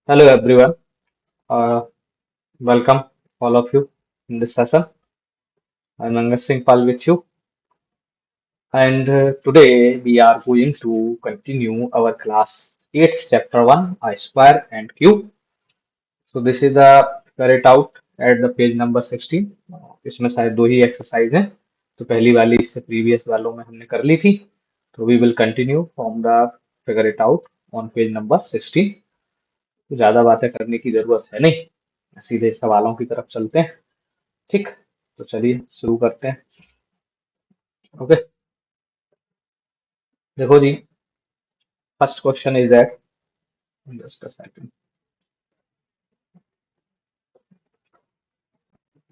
Hello everyone. Uh, Welcome all of you in this session. I'm Angas Singh Pal with you, and today we are going to continue our class 8th chapter 1, I square and cube. So this is the figure it out at the page number 16. इसमें शायद दो ही exercise हैं, तो पहली वाली इससे previous वालों में हमने कर ली थी. तो we will continue from the figure it out on page number 16. तो ज्यादा बातें करने की जरूरत है नहीं, सीधे सवालों की तरफ चलते हैं. ठीक, तो चलिए शुरू करते हैं. ओके, देखो जी, first question is that, just a second,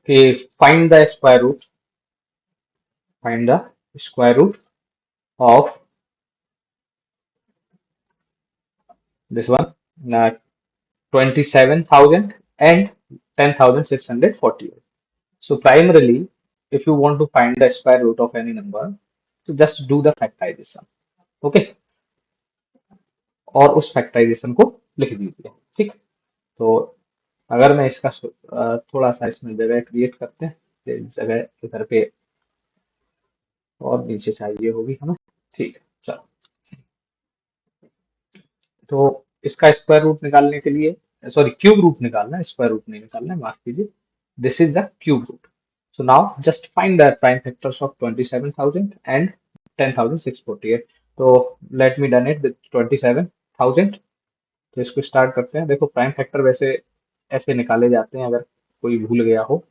कि find the square root of this one, 27,000 and 10,648. So primarily, if you want to find the square root of any number, so just do the factorization. Okay, और उस factorisation को लिख दीजिए. ठीक, तो अगर मैं इसका थोड़ा सा इसमें जगह क्रिएट करते हैं, तो जगह इधर पे और नीचे चाहिए होगी हमें. ठीक है, चलो. तो इसका स्क्वायर रूट निकालने के लिए, सॉरी क्यूब रूट निकालना है, स्क्वायर रूट नहीं निकालना है, माफ कीजिए. This is the cube root. So now just find the prime factors of 27,000 and 10,648. तो let me done it with 27,000. तो इसको स्टार्ट करते हैं. देखो, प्राइम फैक्टर वैसे ऐसे निकाले जाते हैं, अगर कोई भूल गया हो,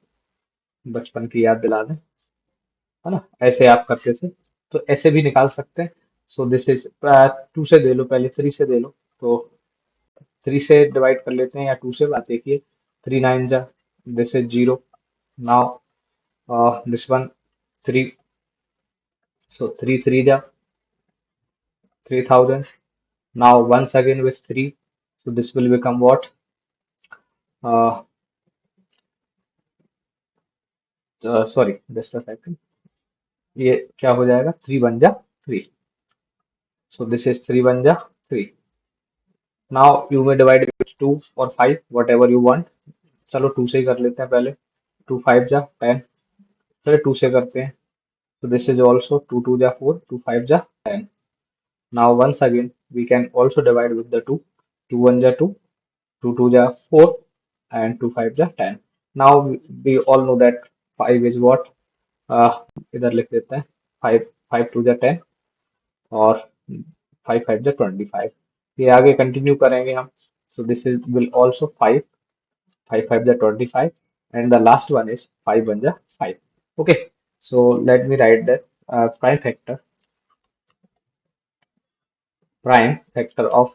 बचपन की याद दिला दें, है ना, ऐसे आप करते थे, तो ऐसे भी निकाल सकते हैं. सो दिस इज, टू से दे लो, पहले थ्री से दे लो. तो थ्री से डिवाइड कर लेते हैं या टू से, बात देखिए. थ्री नाइन जा, this is zero. Now this one, three. So three three जा 3,000. Now once again with three, so this will become what, uh, sorry, just a second, ये क्या हो जाएगा, थ्री वन जा three. So this is three one जा three. Now you may divide with two और five, whatever you want. चलो two से ही कर लेते हैं पहले. टू फाइव जा टेन. चलो टू से करते हैं. तो this is also two two जा फोर, टू फाइव जा ten. Now once again we can also divide with the two. Two one जा टू, टू टू जा फोर, एंड टू फाइव जा ten. Now we all know that five is what, इधर लिख देते हैं. Five, five two जा ten, और five five जा 25. ये आगे कंटिन्यू करेंगे हम. So this is will also five, five five जा 25, and the last one is 5 1 ja 5. Okay, so let me write that, prime factor, prime factor of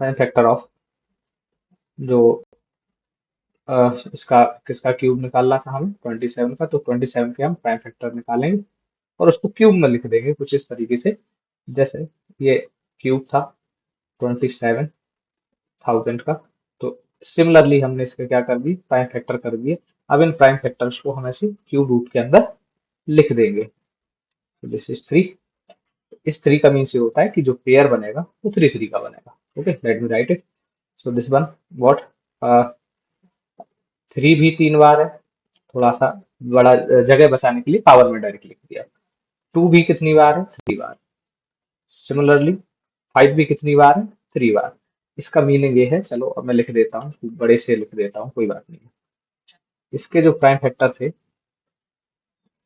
prime factor of जो इसका किसका cube निकालना था हमें, 27 का. तो 27 के हम प्राइम फैक्टर निकालेंगे और उसको क्यूब में लिख देंगे कुछ इस तरीके से. जैसे ये क्यूब था 27,000 का, तो सिमिलरली हमने इसका क्या कर दी, प्राइम फैक्टर कर दिए. अब इन प्राइम फैक्टर्स को हम ऐसे क्यूब रूट के अंदर लिख देंगे. This is three. इस थ्री का मीन्स ये होता है कि जो पेयर बनेगा वो थ्री थ्री का बनेगा. Okay, let me right it. So this one what, three भी तीन बार है, थोड़ा सा बड़ा जगह बचाने के लिए पावर में डायरेक्ट लिख दिया. टू भी कितनी बार है, थ्री बार. सिमिलरली फाइव भी कितनी बार है, थ्री बार. इसका मीनिंग ये है, चलो अब मैं लिख देता हूँ, बड़े से लिख देता हूँ, कोई बात नहीं. इसके जो प्राइम फैक्टर थे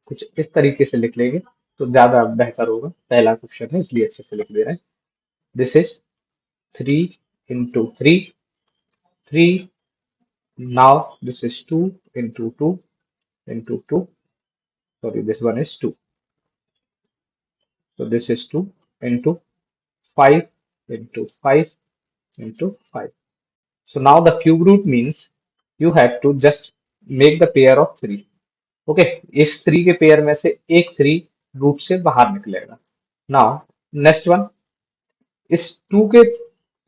कुछ इस तरीके से लिख लेंगे तो ज्यादा बेहतर होगा. पहला क्वेश्चन है इसलिए अच्छे से लिख दे रहे हैं. This is three into three, three. Now this is 2 into 2 into 2. Sorry, this one is 2. So this is 2 into 5 into 5 into 5. So now the cube root means you have to just make the pair of 3. Okay, इस 3 के pair में से एक 3 root से बाहर निकलेगा. Now next one, इस 2 के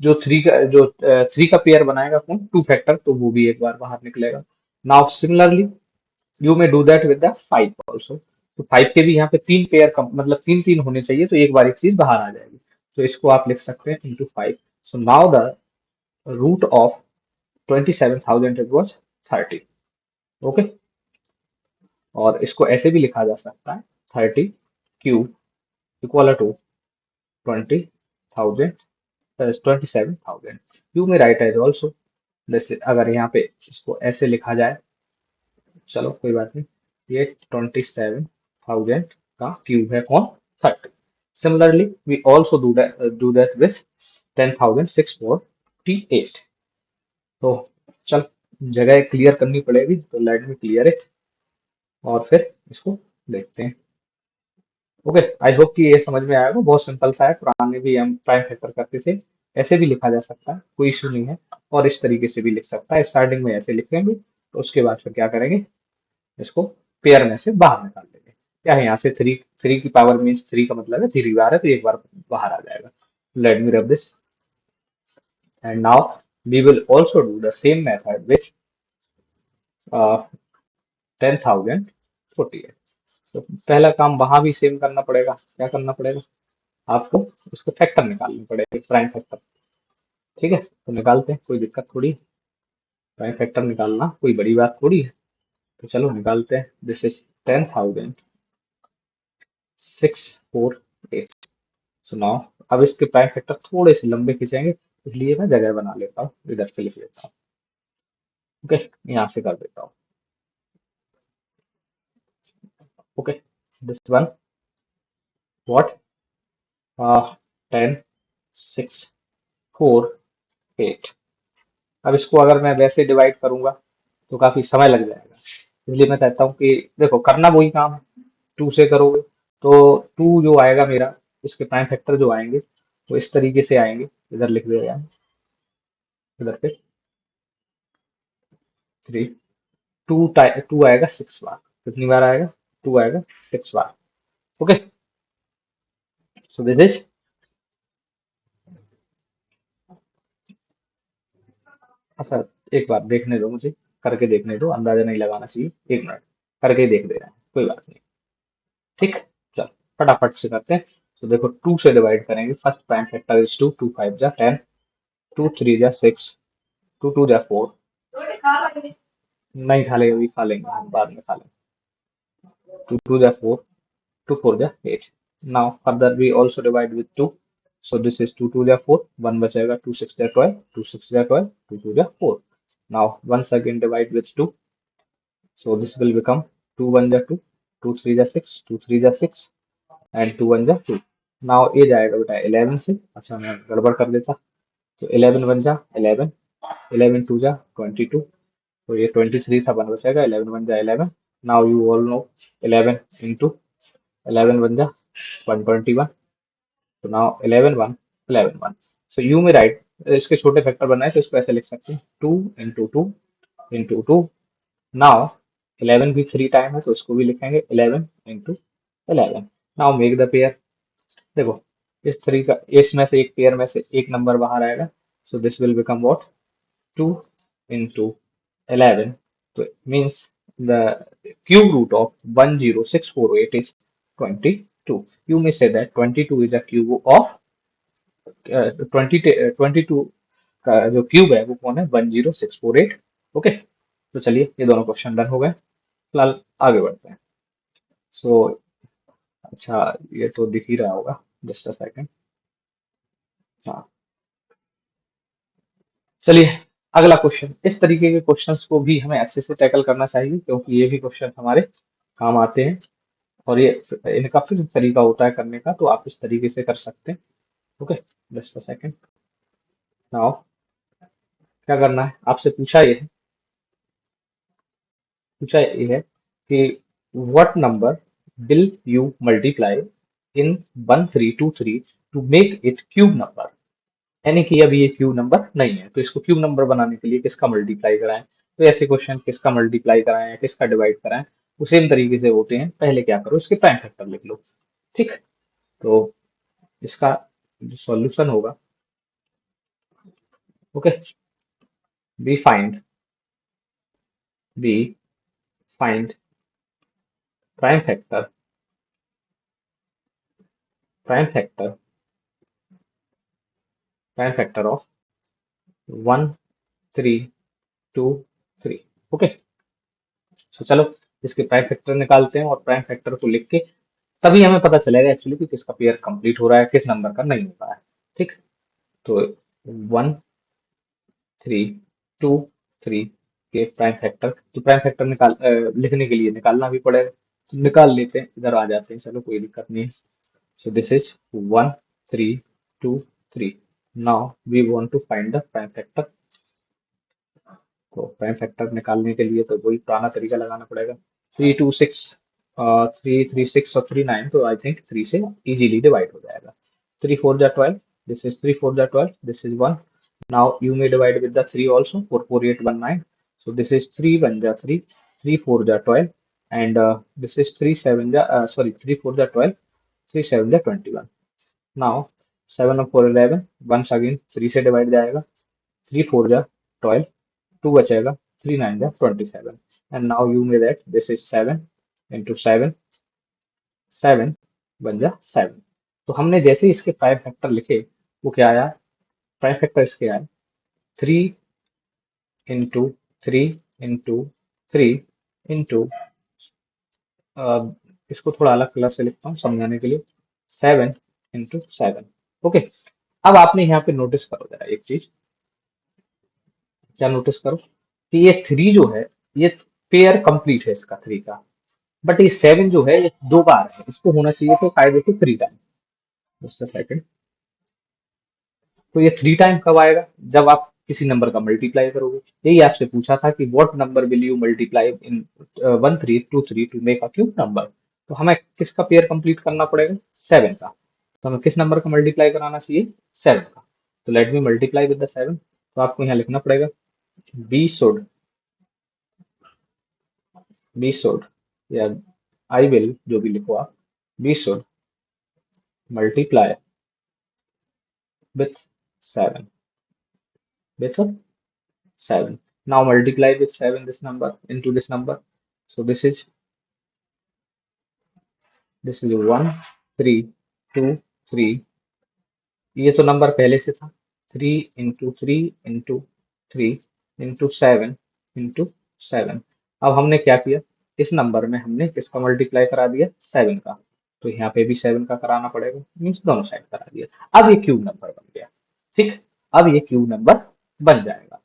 जो 3 का जो 3 का पेयर बनाएगा कौन, टू फैक्टर, तो वो भी एक बार बाहर निकलेगा. नाउ सिमिलरली यू में do that with the five also. तो फाइव के भी यहाँ पे तीन पेयर, मतलब तीन तीन होने चाहिए, तो एक बार एक चीज बाहर आ जाएगी. तो इसको आप लिख सकते हैं into 5। So now the root of 27,000 it was 30। Okay, और इसको ऐसे भी लिखा जा सकता है 30 cube equal to 20,000 27,000। You may write as also, जैसे अगर यहाँ पे इसको ऐसे लिखा जाए, चलो कोई बात नहीं, ये 27,000 का क्यूब है कौन, 30। Similarly we also do that with 10,648। तो चल, जगह क्लियर करनी पड़ेगी, तो लेट मी क्लियर इट और फिर इसको देखते हैं। ओके, आई होप कि ये समझ में आएगा, बहुत सिंपल सा है, पुराने भी हम प्राइम फैक्टर करते थे। ऐसे भी लिखा जा सकता है, कोई इशू नहीं है, और इस तरीके से भी लिख सकता है। स्टार्टिंग में ऐसे लिखेंगे, तो उसके बाद फिर क्या करेंगे, इसको पेयर में से बाहर निकाल लेंगे। क्या है यहाँ से, थ्री थ्री की पावर मीन्स थ्री का मतलब है 3 बार है, तो एक बार बाहर आ जाएगा। Let me rub this, and now we will also do the same method with 10,048। तो पहला काम वहां भी सेम करना पड़ेगा। क्या करना पड़ेगा, आपको इसको फैक्टर निकालने पड़ेगा, प्राइम फैक्टर। ठीक है, तो निकालते हैं, कोई दिक्कत थोड़ी है। प्राइम फैक्टर निकालना कोई बड़ी बात थोड़ी है, तो चलो निकालते हैं। This is 10,648। सो नाउ अब इसके प्राइम फैक्टर थोड़े से लंबे खींचेंगे, इसलिए मैं जगह बना लेता हूँ, इधर से लिख लेता हूँ। ओके, यहाँ से कर देता हूँ। Okay, this one what, 10,648। अब इसको अगर मैं वैसे डिवाइड करूंगा तो काफी समय लग जाएगा, इसलिए मैं चाहता हूँ कि देखो करना वही काम है, टू से करोगे तो टू जो आएगा मेरा, इसके प्राइम फैक्टर जो आएंगे वो इस तरीके से आएंगे। इधर लिख दिया, इधर पे थ्री, टू आएगा 6 बार। कितनी बार आएगा, टू आएगा 6 बार। ओके, सो दिस इज, अच्छा एक बार देखने दो मुझे, करके देखने दो, अंदाजा नहीं लगाना चाहिए, 1 मिनट करके देख दे रहे हैं, कोई बात नहीं। ठीक, चल फटाफट से करते हैं। तो देखो, टू से डिवाइड करेंगे, first prime factor is two, two five जा 10, टू थ्री जा 6, टू टू जा 4। नहीं खा लेंगे, अभी खा लेंगे, हम बाद में खा लेंगे। टू टू जा 4, टू फोर जा 8। Now further we also divide with 2, so this is two two जा 4, 1 बचेगा, टू सिक्स जा 12, टू सिक्स जा 12, टू टू जा 4। Now once again divide with 2, so this will become 2 1 जा 2, 2 3 जा 6, 2 3 जा 6, एंड 2 1 जा 2। नाउ ए जाएगा बेटा 11 से, अच्छा मैं गड़बड़ कर देता, तो 11 1 जा 11, 11 2 जा 22, तो ये 23 था, 1 बचेगा, 11 1 जा 11। Now you all know 11 into 11 1 जा 121, तो now 11 1 11 1। So you may right, इसके छोटे फैक्टर बनाए तो इसको ऐसे लिख सकते हैं, 2 इंटू 2 इंटू 2। नाउ 11 भी 3 टाइम है, तो इसको भी लिखेंगे 11 into 11। Now make the pair. देखो, इस थ्री का, इसमें से एक पेयर में से एक नंबर बाहर आएगा, so this will become what, 2 into 11, so it means the cube root of 10648 is 22. You may say that 22 is a cube of 22 का जो क्यूब है वो कौन है, 10648। ओके, तो चलिए ये दोनों क्वेश्चन डन हो गए, फिलहाल आगे बढ़ते हैं। सो अच्छा, ये तो दिख ही रहा होगा, जस्ट अ सेकंड। हाँ, चलिए अगला क्वेश्चन। इस तरीके के क्वेश्चंस को भी हमें अच्छे से टैकल करना चाहिए, क्योंकि ये भी क्वेश्चन हमारे काम आते हैं, और ये इनका फिक्स तरीका होता है करने का, तो आप इस तरीके से कर सकते हैं। Okay, just a second. Now क्या करना है, आपसे पूछा ये है कि what number will you multiply in 1323 to make it cube number. यानी कि अब ये क्यूब नंबर नहीं है, तो इसको क्यूब नंबर बनाने के लिए किसका मल्टीप्लाई कराएं। तो ऐसे क्वेश्चन, किसका मल्टीप्लाई कराएं या किसका डिवाइड कराएं, वो सेम तरीके से होते हैं। पहले क्या करो, इसके प्राइम फैक्टर लिख लो। ठीक, तो इसका जो सॉल्यूशन होगा, okay, we find we find prime factor prime factor of 1 3 2 3। Okay, तो चलो इसके प्राइम फैक्टर निकालते हैं और प्राइम फैक्टर को लिख के तभी हमें पता चलेगा एक्चुअली कि किसका पेयर कंप्लीट हो रहा है, किस नंबर का नहीं हो रहा है। ठीक, तो 1 3 2 3 के प्राइम फैक्टर, तो प्राइम फैक्टर लिखने के लिए निकालना भी पड़ेगा, तो निकाल लेते हैं, इधर आ जाते हैं, चलो कोई दिक्कत नहीं है। So this is 1 3 2 3। Now we want to find the prime factor. तो प्राइम फैक्टर निकालने के लिए तो वही पुराना तरीका लगाना पड़ेगा। 3 2 6, 3 3 6 और 3 9, तो आई थिंक 3 से इजीली डिवाइड हो जाएगा। 3 4 12, this is 3 4 12, this is 1। Now you may divide with the 3 also, 4 4 8 1 9, so this is 3 1 3, 3 4 12, and this is 3 4 12, 3 7 21। Now 7 और 4 11, वंस अगेन 3 से डिवाइड जाएगा, 3 4 12, 2 बचेगा, 3 9 27, and now you may that this is 7 into 7, 7 तो हमने जैसे ही इसके प्राइम फैक्टर लिखे, वो क्या आया, प्राइम फैक्टर इसके आए 3 into 3 into 3 into, इसको थोड़ा अलग कलर से लिखता हूँ समझाने के लिए, 7 into 7। ओके, अब आपने यहाँ पे नोटिस करो जरा एक चीज, क्या नोटिस करो कि ये 3 जो है, ये पेयर कंप्लीट है इसका 3 का, बट ये 7 जो है ये 2 बार है, इसको होना चाहिए तो कायदे से 3 टाइम। जस्ट अ सेकंड, तो ये 3 टाइम कब आएगा, जब आप किसी नंबर का मल्टीप्लाई करोगे। यही आपसे पूछा था कि what number will you multiply in 1 3 2 3 to make a cube number. तो हमें किसका पेयर कंप्लीट करना पड़ेगा, 7 का। तो हमें किस नंबर का मल्टीप्लाई कराना चाहिए, 7 का। तो let me multiply with the 7। तो आपको यहाँ लिखना पड़ेगा बी शुड बी शुड या आई विल, जो भी लिखो आप, we should multiply with 7, with 7। Now multiply with 7 this number into this number. So this is 1 3 2 3। ये तो नंबर पहले से था, 3 into 3 into 3 into 7 into 7। अब हमने क्या किया, इस नंबर में हमने किसका मल्टीप्लाई करा दिया, 7 का। तो यहाँ पे भी 7 का कराना पड़ेगा, मीन्स दोनों साइड करा दिया। अब ये क्यूब नंबर बन गया। ठीक, अब ये क्यूब नंबर बन जाएगा।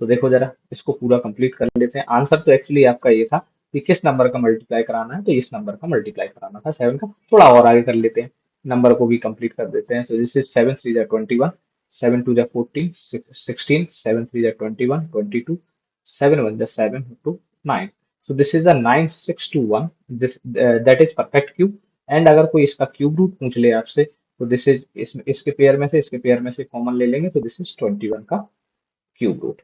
तो देखो जरा इसको पूरा कंप्लीट कर लेते हैं। आंसर तो एक्चुअली आपका ये था कि किस नंबर का मल्टीप्लाई कराना है, तो इस नंबर का मल्टीप्लाई कराना था 7 का। थोड़ा और आगे कर लेते हैं, नंबर को भी कंप्लीट कर देते हैं। तो दिस इज 7 3 जा 21, 7 2 जा 14, 16, 7 3 जा 21, 22, 7 1 जा 7 to 9। So this is the 9621, this that is perfect cube। And अगर कोई इसका क्यूब रूट पूछ ले आपसे, तो दिस इज इसके पेयर में से, इसके पेयर में से कॉमन ले लेंगे, तो दिस इज 21 का क्यूब रूट,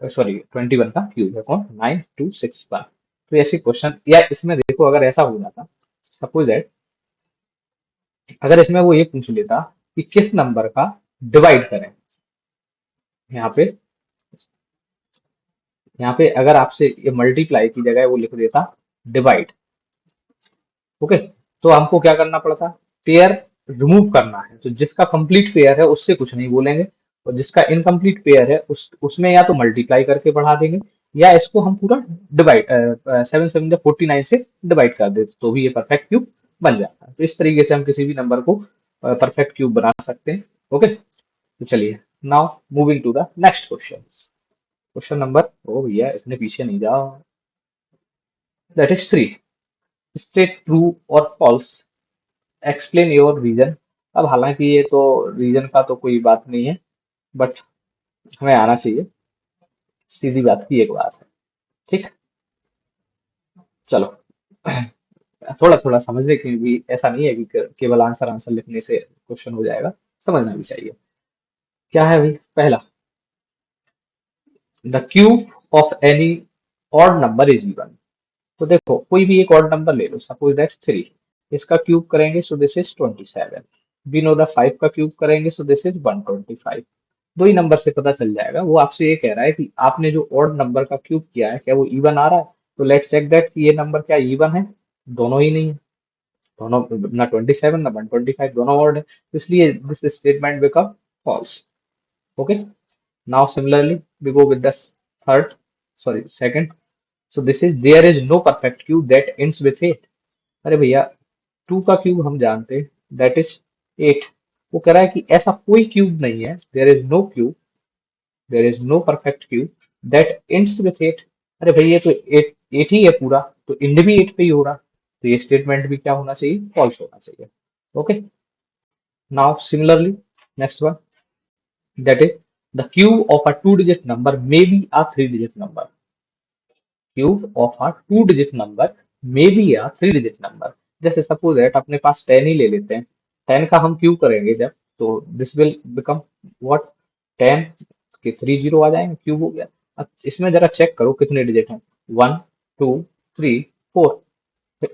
सॉरी 21 का क्यूब है कौन, 9261। तो ऐसे क्वेश्चन, या इसमें देखो अगर ऐसा हो जाता, सपोज दैट अगर इसमें वो ये पूछ लेता कि किस नंबर का डिवाइड करें, यहाँ पे अगर आपसे ये मल्टीप्लाई की जगह वो लिख देता डिवाइड। ओके, तो हमको क्या करना पड़ता, पेयर रिमूव करना है। तो जिसका कंप्लीट पेयर है उससे कुछ नहीं बोलेंगे, और जिसका इनकम्प्लीट पेयर है उसमें या तो मल्टीप्लाई करके बढ़ा देंगे, या इसको हम पूरा डिवाइड 7 7 49 से डिवाइड कर देते, तो भी ये परफेक्ट क्यूब बन जाता है। तो इस तरीके से हम किसी भी नंबर को परफेक्ट क्यूब बना सकते हैं। ओके, तो चलिए now moving to the next question. Question number, ओ भैया इसने पीछे नहीं जा, दैट इज 3। स्टेट ट्रू और फॉल्स, एक्सप्लेन योर रीजन। अब हालांकि ये तो रीजन का तो कोई बात नहीं है, बट हमें आना चाहिए, सीधी बात की एक बात है। ठीक, चलो थोड़ा थोड़ा समझने की भी, ऐसा नहीं है कि केवल आंसर आंसर लिखने से क्वेश्चन हो जाएगा, समझना भी चाहिए। क्या है भाई, पहला, the cube of any odd number is even. तो देखो कोई भी एक ऑड नंबर ले लो, सपोज दैट 3, इसका क्यूब करेंगे so this is 27। We know the 5 का क्यूब करेंगे सो दिस इज 125। दो ही नंबर से पता चल जाएगा। वो आपसे ये कह रहा है कि आपने जो ऑड नंबर का क्यूब किया है क्या वो इवन आ रहा है। तो लेट्स चेक दैट कि ये नंबर क्या इवन है, दोनों ही नहीं है, दोनों ना 27 ना 125 दोनों ऑड है, तो इसलिए this statement become false. Okay. Now similarly, we go with the third, sorry, second. So this is there is no perfect cube that ends with 8. अरे भैया 2 का क्यूब हम जानते हैं दैट इज 8। वो कह रहा है कि ऐसा कोई क्यूब नहीं है, there is no perfect cube that ends with 8। अरे भैया ये तो 8 8 ही है पूरा, तो एंड भी 8 पे ही हो रहा, तो ये स्टेटमेंट भी क्या होना चाहिए, फॉल्स होना चाहिए। Okay. Now similarly next one, that is the cube of a two digit number may be a three digit number, cube of a two digit number may be a three digit number। जैसे suppose that अपने पास 10 ही ले लेते हैं, 10 का हम cube करेंगे जब, तो दिस विल बिकम व्हाट, 10 के 3 जीरो आ जाएंगे, क्यूब हो गया। अब इसमें जरा चेक करो कितने डिजिट हैं, 1 2 3 4।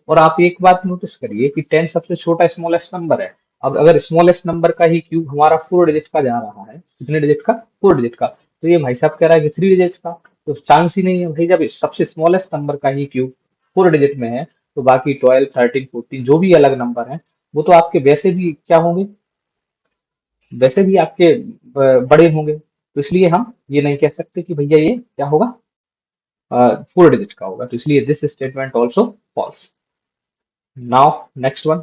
और आप एक बात नोटिस करिए कि 10 सबसे छोटा स्मॉलेस्ट नंबर है। अब अगर स्मॉलेस्ट नंबर का ही क्यूब हमारा 4 डिजिट का जा रहा है, कितने डिजिट का, 4 डिजिट का, तो ये भाई साहब कह रहा है कि 3 डिजिट का, तो चांस ही नहीं है भाई। जब इस सबसे स्मॉलेस्ट नंबर का ही क्यूब 4 डिजिट में है, तो बाकी 12 13 14 जो भी अलग नंबर है, वो तो आपके वैसे भी क्या होंगे, वैसे भी आपके बड़े होंगे। तो इसलिए हम ये नहीं कह सकते कि भैया ये क्या होगा, 4 डिजिट का होगा, तो इसलिए this statement also false. Now next one,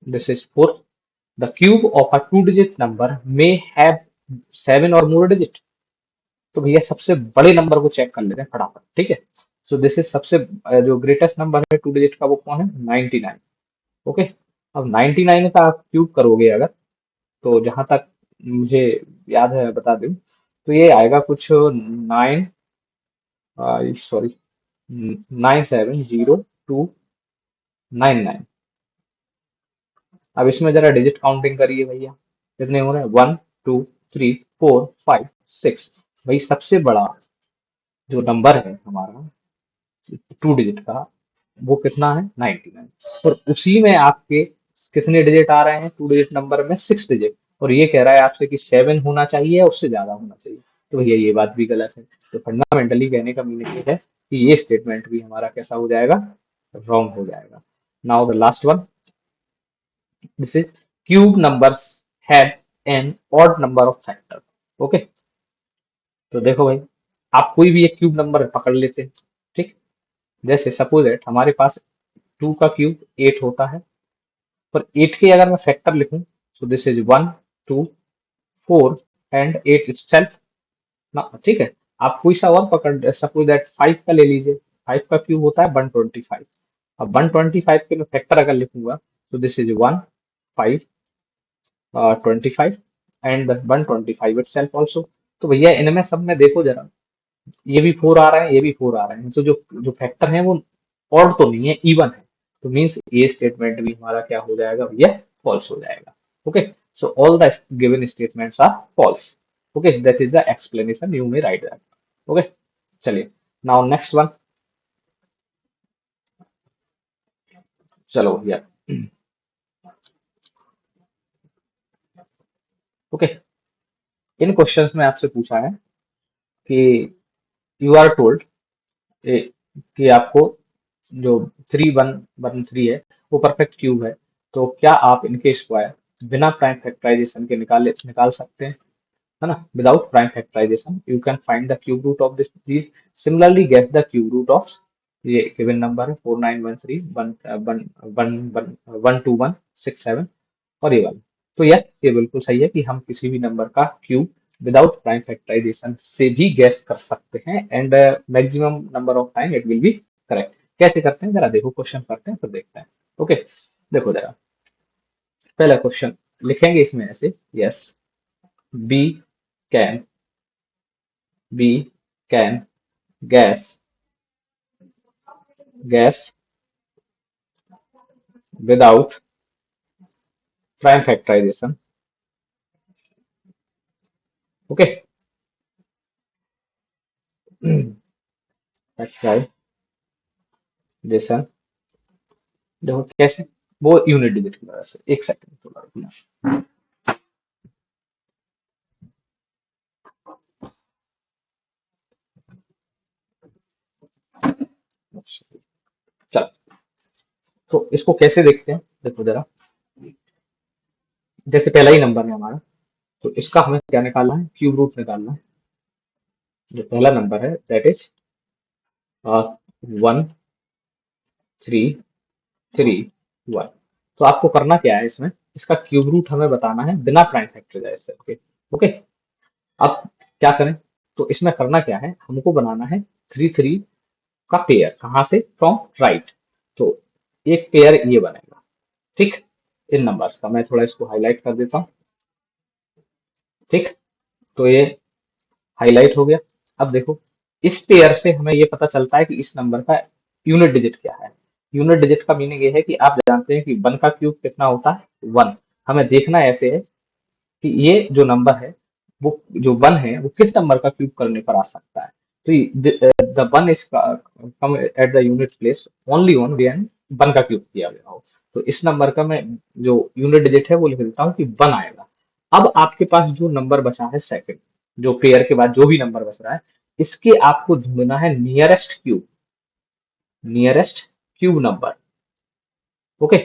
this is fourth. The cube of a two-digit number may have seven or more digit। तो भैया सबसे बड़े नंबर को चेक कर लेते हैं फटाफट, ठीक है। सो दिस इज सबसे जो ग्रेटेस्ट नंबर है टू डिजिट का, वो कौन है, 99। ओके। अब 99 का आप क्यूब करोगे अगर, तो जहां तक मुझे याद है बता दूं, तो ये आएगा कुछ 9, सॉरी, 97029। अब इसमें जरा डिजिट काउंटिंग करिए भैया, कितने हो रहे हैं, 1 2 3 4 5 6। भाई सबसे बड़ा जो नंबर है हमारा टू डिजिट का, वो कितना है, 99। और उसी में आपके कितने डिजिट आ रहे हैं टू डिजिट नंबर में, 6 डिजिट। और ये कह रहा है आपसे कि 7 होना चाहिए, उससे ज्यादा होना चाहिए। तो भैया ये बात भी गलत है। तो फंडामेंटली कहने का मीनिंग ये है कि ये स्टेटमेंट भी हमारा कैसा हो जाएगा, रॉन्ग हो जाएगा। Now the last one, this is cube numbers have an odd number of factor। Okay. तो देखो भाई, आप कोई भी एक क्यूब नंबर पकड़ लेते हैं, ठीक। जैसे सपोज दैट हमारे पास 2 का क्यूब 8 होता है, पर 8 के अगर मैं फैक्टर लिखूं, तो दिस इज 1 2 4 एंड 8 itself ना, ठीक है। आप कोई सा और पकड़, सपोज दैट 5 का ले लीजिए, 5 का क्यूब होता है 125। अब 125 के मैं फैक्टर अगर लिखूंगा, तो this is 1 5 25 and 125 itself also। तो भैया इनमें सब में देखो जरा, ये भी 4 आ रहा है, ये भी 4 आ रहे हैं, तो जो जो फैक्टर है वो ऑड तो नहीं है, इवन है। तो मीन्स ये स्टेटमेंट भी हमारा क्या हो जाएगा भैया, फॉल्स हो जाएगा। Okay. So all the given statements are false. Okay, that is the explanation, you may write that. Okay. चलिए, नाउ नेक्स्ट वन। चलो भैया, ओके। इन क्वेश्चंस में आपसे पूछा है कि यू आर टोल्ड कि आपको जो 3 1 1 3 है वो परफेक्ट क्यूब है, तो क्या आप इनके स्क्वायर बिना प्राइम फैक्टराइजेशन के निकाल सकते हैं, है ना। Without prime factorisation you can find the cube root of this please. Similarly guess the cube root of, ये गिवन नंबर है 4913 1 1 1 1 2 1 6 7 और ये वाला। तो यस, ये बिल्कुल सही है कि हम किसी भी नंबर का क्यूब विदाउट प्राइम फैक्टराइजेशन से भी गैस कर सकते हैं, and maximum number of time it will be correct. कैसे करते हैं जरा देखो, क्वेश्चन करते हैं फिर देखते हैं। ओके। देखो जरा, पहला क्वेश्चन लिखेंगे इसमें ऐसे, yes, we can we can guess guess without prime factorisation. Okay. Factorisation देखो कैसे, वो यूनिट डिजिट की वजह से। एक सेकंड थोड़ा रुकना। चल, तो इसको कैसे देखते हैं, देखो जरा। जैसे पहला ही नंबर है हमारा, तो इसका हमें क्या निकालना है, क्यूब रूट निकालना है। जो पहला नंबर है दैट इज 1 3 3 1। तो आपको करना क्या है, इसमें इसका क्यूब रूट हमें बताना है बिना प्राइम फैक्टराइजेशन के। ओके, अब क्या करें, तो इसमें करना क्या है, हमको बनाना है 3 3 का पेयर। कहाँ से, फ्रॉम राइट। तो एक पेयर ये बनेगा, ठीक। इन नंबर्स का मैं थोड़ा इसको हाईलाइट कर देता हूँ, ठीक। तो ये हाईलाइट हो गया। अब देखो, इस पेयर से हमें ये पता चलता है कि इस नंबर का यूनिट डिजिट क्या है। यूनिट डिजिट का मीनिंग ये है कि आप जानते हैं कि 1 का क्यूब कितना होता है, 1। हमें देखना ऐसे है कि ये जो नंबर है, वो जो 1 है वो किस नंबर का क्यूब करने पर आ सकता है। तो the 1 is come at the unit place only on when 1 का क्यूब किया गया हो। तो इस नंबर का मैं जो यूनिट डिजिट है वो लिख देता हूँ कि 1 आएगा। अब आपके पास जो नंबर बचा है सेकंड, जो पेयर के बाद जो भी नंबर बच रहा है, इसके आपको ढूंढना है nearest cube, nearest cube number. Okay,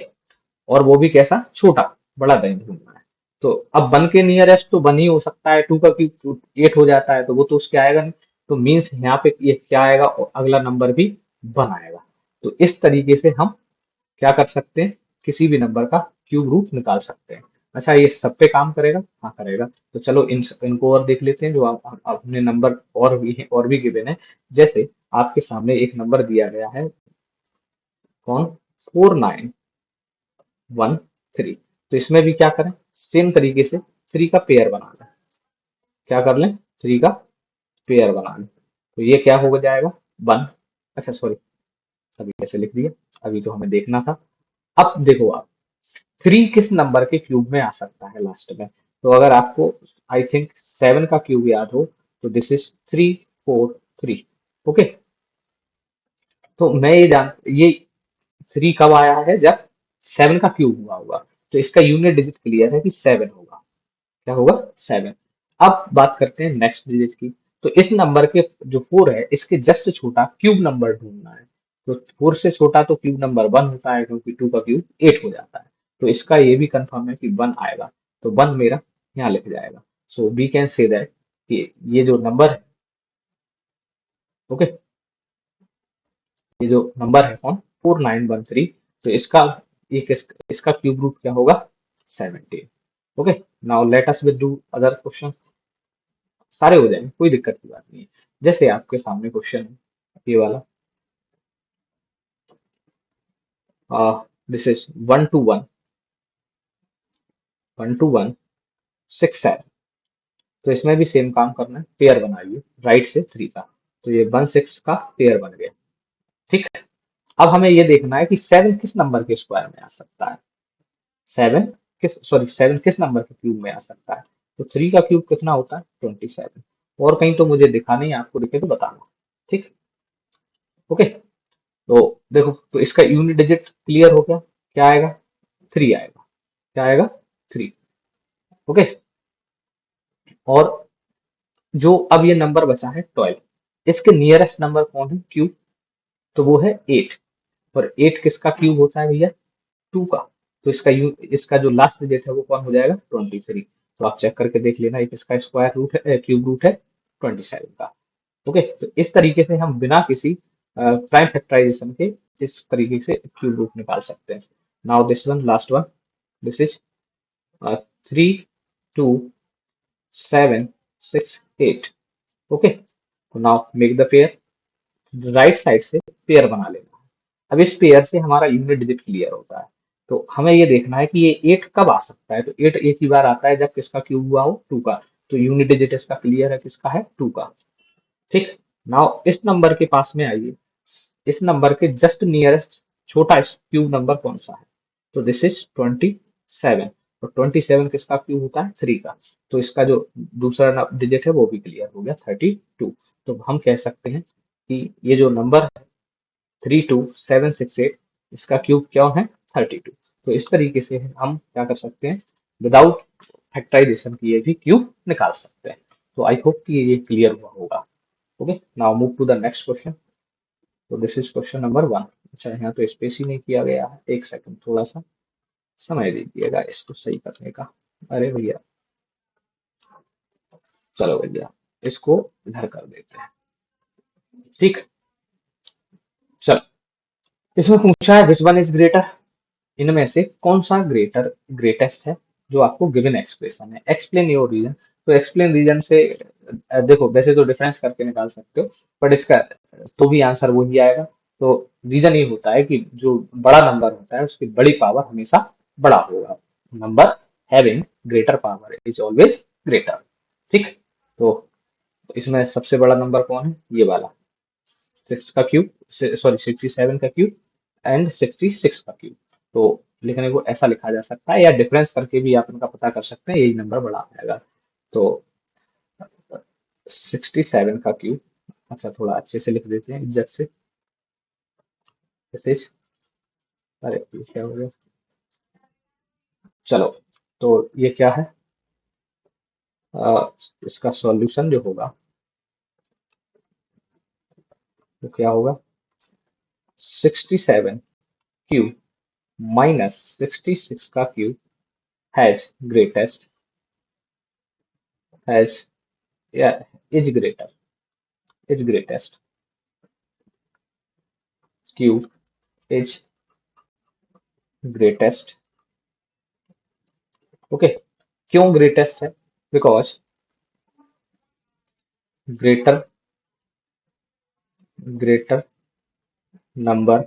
और वो भी कैसा, छोटा, बड़ा नहीं ढूंढना है। तो अब 1 के नियरेस्ट तो 1 ही हो सकता है, 2 का क्यूब 8 हो जाता है, तो वो तो उसके आएगा नहीं। तो मीन्स यहाँ पे ये क्या आएगा, और अगला नंबर भी 1 आएगा। तो इस तरीके से हम क्या कर सकते हैं, किसी भी नंबर का क्यूब रूट निकाल सकते हैं। अच्छा, ये सब पे काम करेगा, हाँ करेगा। तो चलो इनको और देख लेते हैं, जो आपने नंबर और भी है, और भी गिवन है। जैसे आपके सामने एक नंबर दिया गया है, कौन, 4913। तो इसमें भी क्या करें, सेम तरीके से 3 का पेयर बना लें। क्या कर लें, 3 का पेयर बना लें। तो ये क्या हो जाएगा, 1। अच्छा सॉरी, अभी कैसे लिख दिया, अभी तो हमें देखना था। अब देखो आप, 3 किस नंबर के क्यूब में आ सकता है लास्ट में। तो अगर आपको आई थिंक 7 का क्यूब याद हो, तो दिस इज 3 4 3। ओके, तो मैं ये 3 कब आया है, जब 7 का क्यूब हुआ होगा। तो इसका यूनिट डिजिट क्लियर है कि 7 होगा। क्या होगा, 7। अब बात करते हैं नेक्स्ट डिजिट की। तो इस नंबर के जो 4 है, इसके जस्ट छोटा क्यूब नंबर ढूंढना है। तो 4 से छोटा तो क्यूब नंबर 1 होता है, क्योंकि 2 का क्यूब 8 हो जाता है। तो इसका ये भी कंफर्म है कि 1 आएगा। तो 1 मेरा यहाँ लिख जाएगा। So we can say that कि ये जो नंबर है, ओके, ये जो नंबर है कौन, 4913। तो इसका क्यूब रूट क्या होगा, 17। Okay, now let us will do other question. सारे हो जाएंगे, कोई दिक्कत की बात नहीं है। जैसे आपके सामने क्वेश्चन है ये वाला, दिस इज 1 2 1 तो इसमें भी सेम काम करना है, पेयर बनाइए राइट से 3 का। तो ये 1 6 का पेयर बन गया, ठीक है। अब हमें ये देखना है कि 7 किस नंबर के स्क्वायर में आ सकता है। 7 किस नंबर के क्यूब में आ सकता है। तो 3 का क्यूब कितना होता है, 27। और कहीं तो मुझे दिखा नहीं, आपको दिखे तो बताना, ठीक। ओके, तो देखो, तो इसका यूनिट डिजिट क्लियर हो गया, क्या आएगा, 3 आएगा। क्या आएगा, 3। ओके, और जो अब ये नंबर बचा है 12, इसके नियरेस्ट नंबर कौन है क्यूब, तो वो है 8। और 8 किसका क्यूब होता है भैया, 2 का। तो इसका जो लास्ट डिजिट है वो कौन हो जाएगा, 23। तो आप चेक करके देख लेना, एक इसका स्क्वायर रूट है, क्यूब रूट है 27 का। ओके, तो इस तरीके से हम बिना किसी प्राइम फैक्टराइजेशन के इस तरीके से क्यूब रूट निकाल सकते हैं। Now this one, last one, this is 3 2 7 6 8। Okay, तो now make the pair. Right side से पेयर बना लेना है। अब इस पेयर से हमारा यूनिट डिजिट क्लियर होता है। तो हमें ये देखना है कि ये 8 कब आ सकता है। तो 8 एक ही बार आता है जब किसका क्यूब हुआ हो, 2 का। तो यूनिट डिजिट इसका क्लियर है, किसका है, 2 का, ठीक। नाउ इस नंबर के पास में आइए, इस नंबर के जस्ट नियरेस्ट छोटा क्यूब नंबर कौन सा है। तो दिस इज 27। और 27 किसका क्यूब होता है, 3 का। तो इसका जो दूसरा डिजिट है वो भी क्लियर हो गया, 32। तो हम कह सकते हैं कि ये जो नंबर 3 2 7 6 8, इसका क्यूब क्या है, 32। तो इस तरीके से हम क्या कर सकते हैं, विदाउट फैक्टराइजेशन किए भी क्यूब निकाल सकते हैं। तो आई होप कि ये क्लियर हुआ होगा। Okay, now move to the next question. तो दिस इज क्वेश्चन नंबर 1। अच्छा, यहाँ तो स्पेस ही नहीं किया गया है, एक सेकंड, थोड़ा सा समय दीजिएगा इसको सही करने का। अरे भैया, चलो भैया, इसको इधर कर देते हैं। ठीक। चलो, इसमें पूछा है विच वन इज ग्रेटर, इनमें से कौन सा ग्रेटेस्ट है, जो आपको गिवन एक्सप्रेशन है। Explain your reason. तो एक्सप्लेन रीजन से देखो, वैसे तो डिफरेंस करके निकाल सकते हो, बट इसका तो भी आंसर वही आएगा। तो रीजन ये होता है कि जो बड़ा नंबर होता है उसकी बड़ी पावर हमेशा बड़ा होगा। Number having greater power is always greater. ठीक। तो इसमें सबसे बड़ा नंबर कौन है, ये वाला, 6 का क्यूब, सॉरी 67 का क्यूब एंड 66 का क्यूब। तो लिखने को ऐसा लिखा जा सकता है, या डिफरेंस करके भी आप इनका पता कर सकते हैं, यही नंबर बड़ा आएगा। तो 67 का क्यूब, अच्छा थोड़ा अच्छे से लिख देते हैं इज्जत से, ऐसे। अरे ये क्या हो गया। चलो, तो ये क्या है, इसका सॉल्यूशन जो होगा वो क्या होगा, 67 क्यूब माइनस 66 का क्यूब हैज ग्रेटेस्ट, हैज, या is greater, is greatest, cube is greatest. Okay. क्यों ग्रेटेस्ट है, because greater, greater number,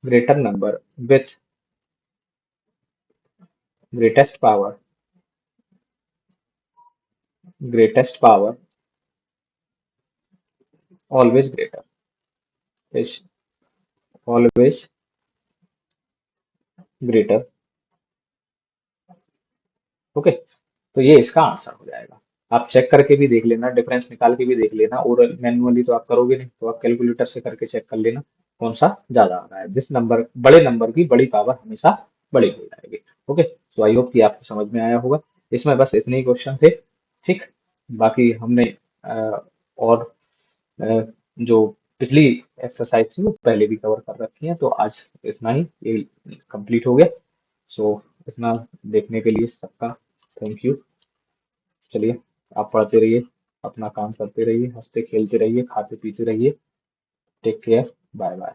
greater number with greatest power, greatest power always greater, is always greater. Okay. तो ये इसका answer हो जाएगा। आप check करके भी देख लेना, डिफरेंस निकाल के भी देख लेना, और मैन्युअली तो आप करोगे नहीं, तो आप कैलकुलेटर से करके चेक कर लेना कौन सा ज्यादा आ रहा है। जिस नंबर, बड़े नंबर की बड़ी पावर हमेशा बड़ी हो जाएगी। ओके, सो आई होप कि आपको समझ में आया होगा। इसमें बस इतने ही क्वेश्चन थे। ठीक। बाकी हमने और अ, जो पिछली एक्सरसाइज थी वो पहले भी कवर कर रखी है, तो आज इतना ही, ये कंप्लीट हो गया। सो इतना देखने के लिए सबका थैंक यू। चलिए, आप पढ़ते रहिए, अपना काम करते रहिए, हंसते खेलते रहिए, खाते पीते रहिए। Take care, bye bye.